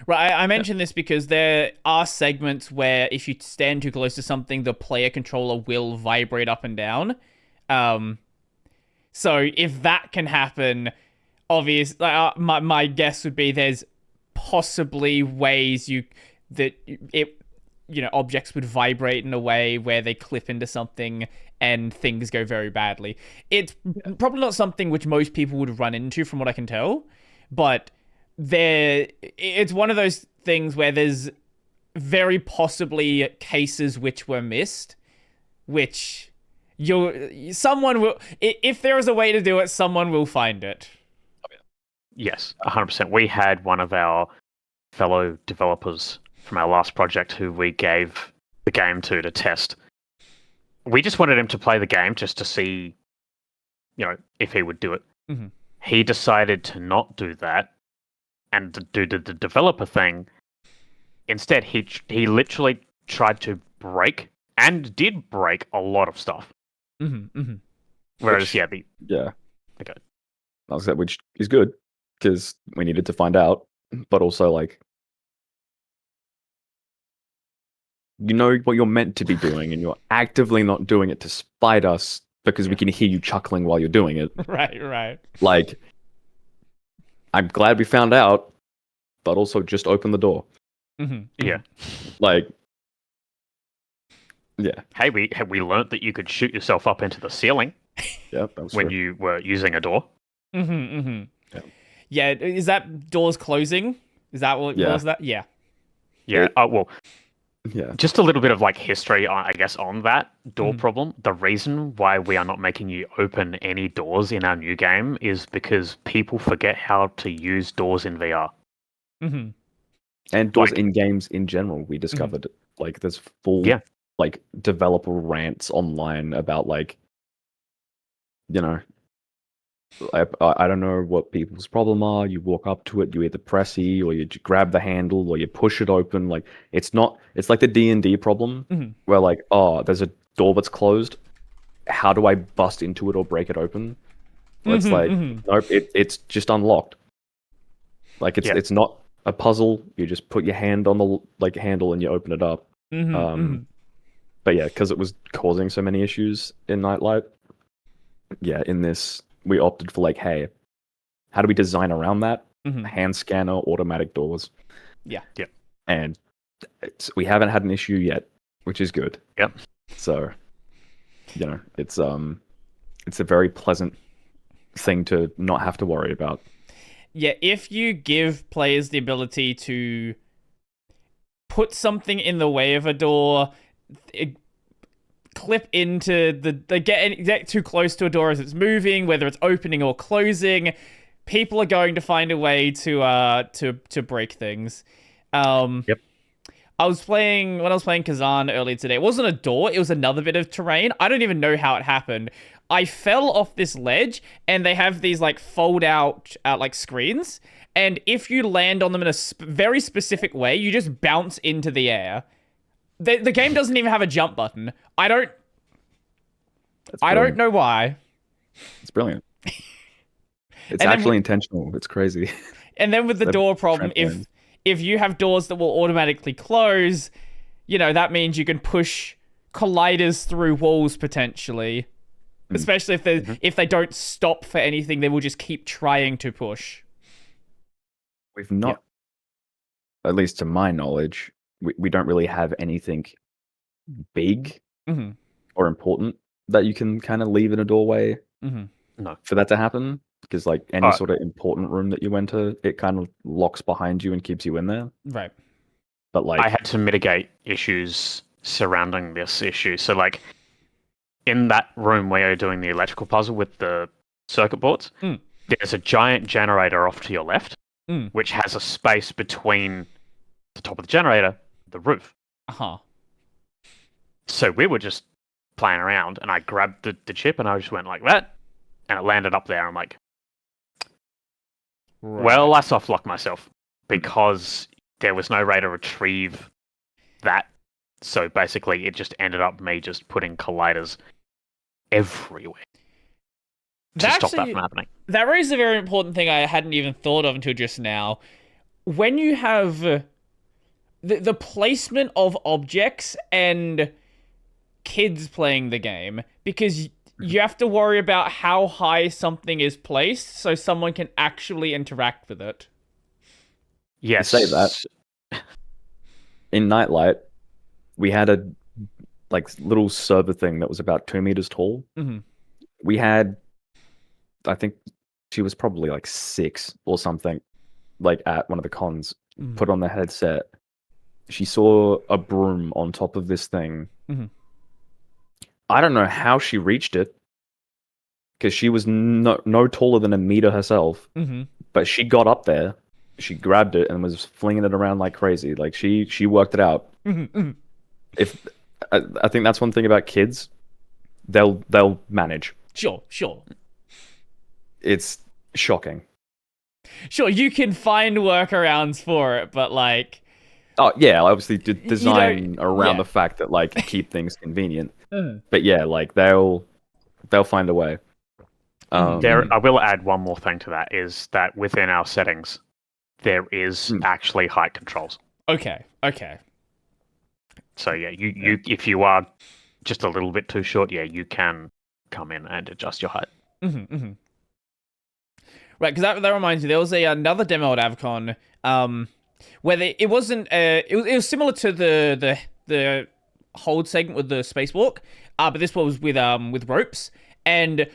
Right, I mentioned this because there are segments where if you stand too close to something, the player controller will vibrate up and down. Um, so if that can happen, obvious. My guess would be there's possibly ways that it objects would vibrate in a way where they clip into something and things go very badly. It's probably not something which most people would run into, from what I can tell, but it's one of those things where there's very possibly cases which were missed, which someone will, if there is a way to do it, someone will find it. Yes, 100%. We had one of our fellow developers from our last project who we gave the game to test. We just wanted him to play the game just to see, if he would do it. Mm-hmm. He decided to not do that and to do the developer thing. Instead, he literally tried to break and did break a lot of stuff. Mm-hmm. Mm-hmm. Whereas, okay, which is good because we needed to find out, but also like, you know what you're meant to be doing, and you're actively not doing it to spite us because we can hear you chuckling while you're doing it. Right. Like, I'm glad we found out, but also just open the door. Mm-hmm. Yeah. Like, yeah. Hey, we learnt that you could shoot yourself up into the ceiling. Yeah, that was when true. you were using a door. Mm-hmm. Mm-hmm. Yeah. Is that doors closing? Is that what was that? Yeah. Yeah. Well. Yeah. Just a little bit of like history, I guess, on that door problem. The reason why we are not making you open any doors in our new game is because people forget how to use doors in VR. Mm-hmm. And doors in games in general. We discovered like there's full like developer rants online about like, I don't know what people's problem are. You walk up to it, you either press E or you grab the handle or you push it open. Like it's like the D&D problem where like, oh, there's a door that's closed. How do I bust into it or break it open? It's like, nope, it's just unlocked. Like it's not a puzzle. You just put your hand on the handle and you open it up. But yeah, because it was causing so many issues in Nightlight. Yeah, in this we opted for like, hey, how do we design around that? Hand scanner, automatic doors. Yeah. And we haven't had an issue yet, which is good. Yep. So, it's a very pleasant thing to not have to worry about. Yeah, if you give players the ability to put something in the way of a door, clip into get too close to a door as it's moving, whether it's opening or closing, people are going to find a way to break things. Yep. When I was playing Kazan earlier today, it wasn't a door, it was another bit of terrain. I don't even know how it happened. I fell off this ledge, and they have these like fold out like screens, and if you land on them in a very specific way, you just bounce into the air. The game doesn't even have a jump button. I don't know why. It's brilliant. It's actually intentional. It's crazy. And then with the door problem, if you have doors that will automatically close, that means you can push colliders through walls potentially. Especially if they don't stop for anything, they will just keep trying to push. We've not, at least to my knowledge, we don't really have anything big or important that you can kind of leave in a doorway for that to happen. Because like any sort of important room that you enter, it kind of locks behind you and keeps you in there. Right. But like, I had to mitigate issues surrounding this issue. So like in that room where you're doing the electrical puzzle with the circuit boards, there's a giant generator off to your left, which has a space between the top of the generator, the roof. So we were just playing around, and I grabbed the chip, and I just went like that, and it landed up there. I'm like, well, I soft locked myself because there was no way to retrieve that. So basically, it just ended up me just putting colliders everywhere to stop that from happening. That raises a very important thing I hadn't even thought of until just now. when you have the placement of objects and kids playing the game, because you have to worry about how high something is placed so someone can actually interact with it. Yes. To say that, in Nightlight, we had a little server thing that was about 2 meters tall. Mm-hmm. We had, I think she was probably like 6 or something, at one of the cons, put on the headset. She saw a broom on top of this thing. Mm-hmm. I don't know how she reached it, because she was no taller than a meter herself. Mm-hmm. But she got up there, she grabbed it, and was flinging it around like crazy. Like she worked it out. Mm-hmm. If I think that's one thing about kids, they'll manage. Sure. It's shocking. Sure, you can find workarounds for it, but like... Oh, yeah, obviously design around yeah. the fact that, keep things convenient. But yeah, they'll find a way. I will add one more thing to that, is that within our settings, there is actually height controls. Okay. So yeah, you if you are just a little bit too short, yeah, you can come in and adjust your height. Mm-hmm. Right, because that reminds me, there was another demo at Avcon, where it wasn't it was similar to the hold segment with the spacewalk, but this was with ropes, and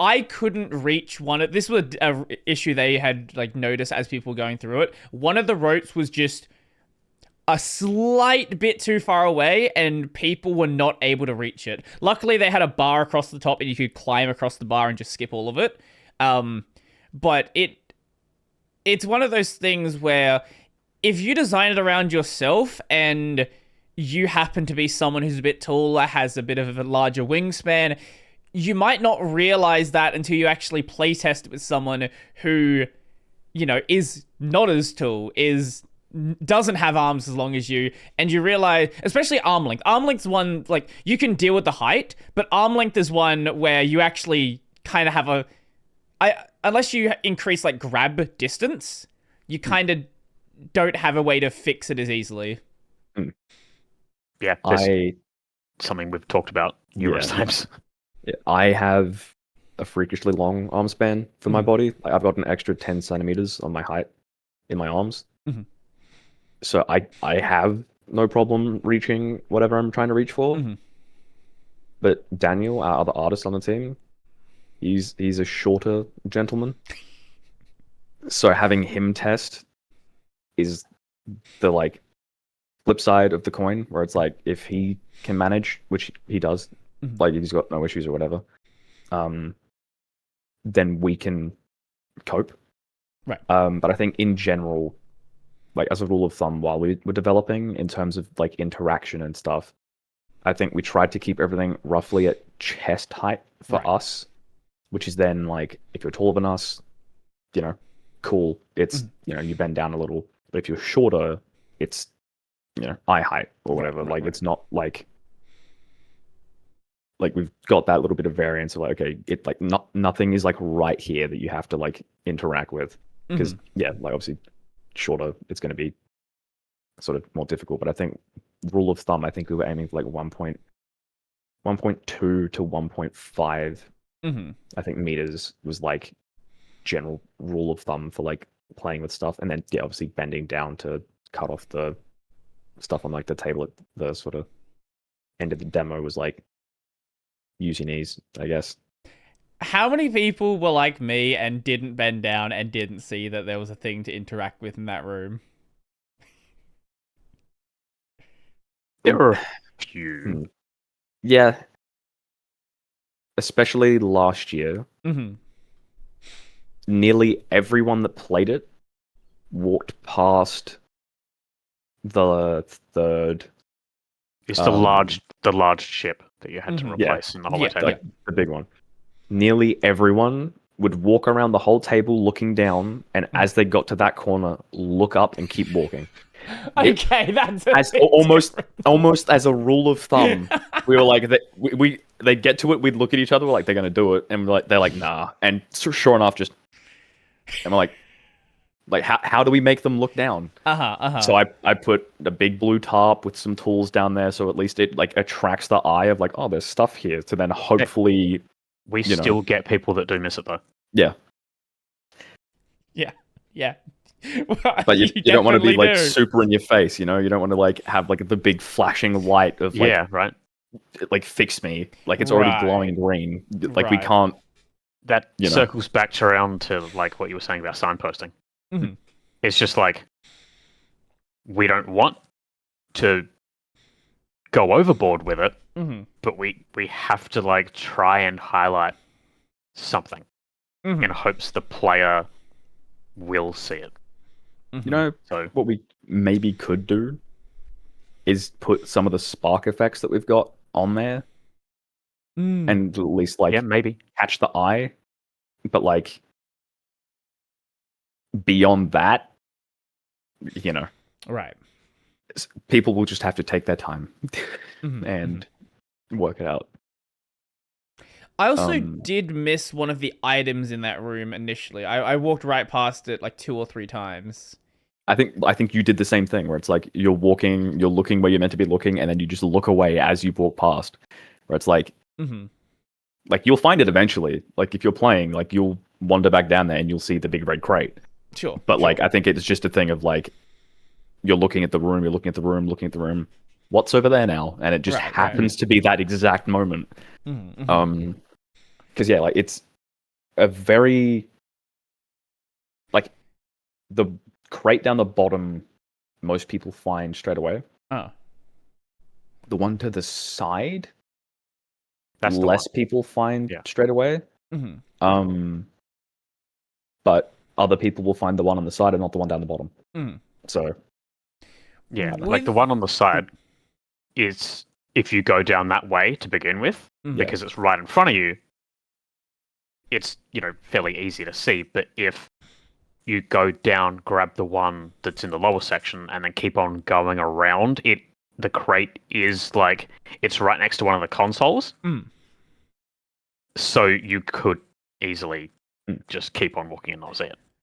I couldn't reach one of... This was a issue they had noticed as people were going through it. One of the ropes was just a slight bit too far away, and people were not able to reach it. Luckily, they had a bar across the top, and you could climb across the bar and just skip all of it. But it's one of those things where if you design it around yourself and you happen to be someone who's a bit taller, has a bit of a larger wingspan, you might not realize that until you actually playtest it with someone who, is not as tall, doesn't have arms as long as you, and you realize, especially arm length. Arm length's one, you can deal with the height, but arm length is one where you actually kind of have unless you increase grab distance, you kind of don't have a way to fix it as easily. Yeah, something we've talked about numerous times. Yeah, I have a freakishly long arm span for my body. I've got an extra 10 centimeters on my height in my arms. Mm-hmm. So I have no problem reaching whatever I'm trying to reach for. Mm-hmm. But Daniel, our other artist on the team, he's a shorter gentleman. So having him test is the flip side of the coin, where it's if he can manage, which he does, if he's got no issues or whatever, then we can cope. Right. But I think in general, as a rule of thumb, while we were developing in terms of interaction and stuff, I think we tried to keep everything roughly at chest height for us, which is then if you're taller than us, cool. It's you bend down a little, but if you're shorter, it's eye height or whatever. It's not we've got that little bit of variance of okay, it nothing is right here that you have to interact with, because obviously shorter it's going to be sort of more difficult. But I think rule of thumb, I think we were aiming for 1.2 to 1.5. I think meters was general rule of thumb for playing with stuff, and then obviously bending down to cut off the stuff on the table at the sort of end of the demo was use your knees, I guess. How many people were like me and didn't bend down and didn't see that there was a thing to interact with in that room? There were a few. Yeah. Especially last year. Mm-hmm. Nearly everyone that played it walked past the third... It's the large ship that you had to replace in the holotape. The big one. Nearly everyone would walk around the whole table looking down, and as they got to that corner, look up and keep walking. Okay, that's almost as a rule of thumb. We were they'd get to it, we'd look at each other, we're they're gonna do it, and they're nah. And sure enough, and we're Like how do we make them look down? So I put a big blue tarp with some tools down there, so at least it like attracts the eye of like, oh, there's stuff here. To then hopefully, we still get people that do miss it though. Yeah. Yeah. But you don't want to be like do. super in your face, you know? You don't want to like have like the big flashing light of like, right. Like fix me. Like it's already glowing green. Like we can't. That circles back around to like what you were saying about signposting. Mm-hmm. It's just like we don't want to go overboard with it, but we have to like try and highlight something in hopes the player will see it. You know, so what we maybe could do is put some of the spark effects that we've got on there, and at least like maybe catch the eye, but like beyond that, you know, right? People will just have to take their time and work it out. I also did miss one of the items in that room initially. I walked right past it like 2 or 3 times. I think you did the same thing where it's like you're looking where you're meant to be looking, and then you just look away as you walk past. Where it's like, like you'll find it eventually. Like if you're playing, like you'll wander back down there and you'll see the big red crate. Sure. But like I think it's just a thing of like you're looking at the room, looking at the room. What's over there now? And it just happens to be that exact moment. Because yeah, like it's a very like the crate down the bottom. Most people find straight away. Oh. The one to the side, that's less people find straight away. But other people will find the one on the side and not the one down the bottom. So yeah, like the one on the side is if you go down that way to begin with, because it's right in front of you, it's, you know, fairly easy to see. But if you go down, grab the one that's in the lower section, and then keep on going around it, the crate is like it's right next to one of the consoles. So you could easily just keep on walking and not see it.